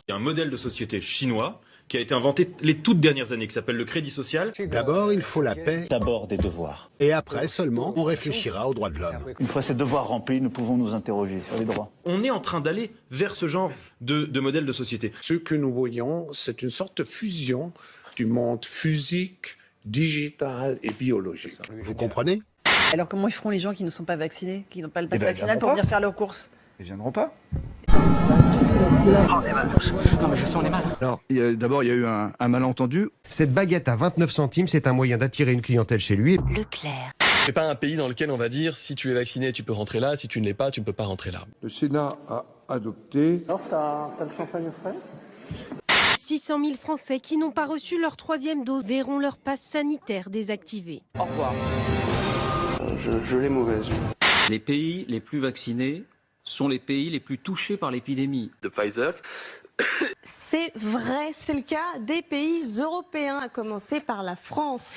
Il y a un modèle de société chinois qui a été inventé les toutes dernières années, qui s'appelle le crédit social. D'abord, il faut la paix. D'abord des devoirs. Et après seulement, on réfléchira aux droits de l'homme. Une fois ces devoirs remplis, nous pouvons nous interroger sur les droits. On est en train d'aller vers ce genre de modèle de société. Ce que nous voyons, c'est une sorte de fusion du monde physique, digital et biologique. Vous comprenez? Alors comment ils feront les gens qui ne sont pas vaccinés, qui n'ont pas le pass vaccinal pour venir faire leurs courses? Ils viendront pas. Non mais je sens les mal. Alors, d'abord, il y a eu un malentendu. Cette baguette à 29 centimes, c'est un moyen d'attirer une clientèle chez lui. Leclerc. C'est pas un pays dans lequel on va dire si tu es vacciné, tu peux rentrer là, si tu ne l'es pas, tu ne peux pas rentrer là. Le Sénat a adopté... Alors, t'as le champagne frais ? 600 000 Français qui n'ont pas reçu leur 3e dose verront leur passe sanitaire désactivé. Au revoir. Je l'ai mauvaise. Les pays les plus vaccinés sont les pays les plus touchés par l'épidémie. De Pfizer. C'est vrai, c'est le cas des pays européens, à commencer par la France.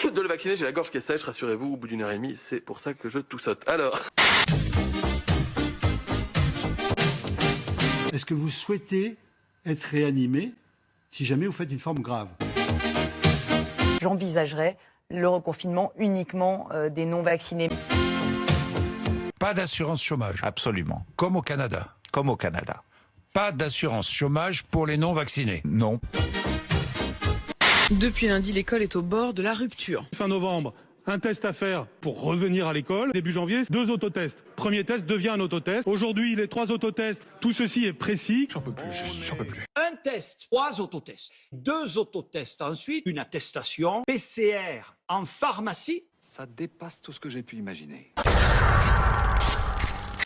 De le vacciner, j'ai la gorge qui est sèche, rassurez-vous, au bout d'1 heure et demie, c'est pour ça que je toussote. Alors... Est-ce que vous souhaitez être réanimé si jamais vous faites une forme grave? J'envisagerais le reconfinement uniquement des non-vaccinés. Pas d'assurance chômage. Absolument. Comme au Canada. Comme au Canada. Pas d'assurance chômage pour les non-vaccinés. Non. Depuis lundi, l'école est au bord de la rupture. Fin novembre, un test à faire pour revenir à l'école. Début janvier, 2 autotests. Premier test devient un autotest. Aujourd'hui, les 3 autotests, tout ceci est précis. J'en peux plus, j'en peux plus. Un test, 3 autotests. 2 autotests ensuite, une attestation PCR en pharmacie. Ça dépasse tout ce que j'ai pu imaginer.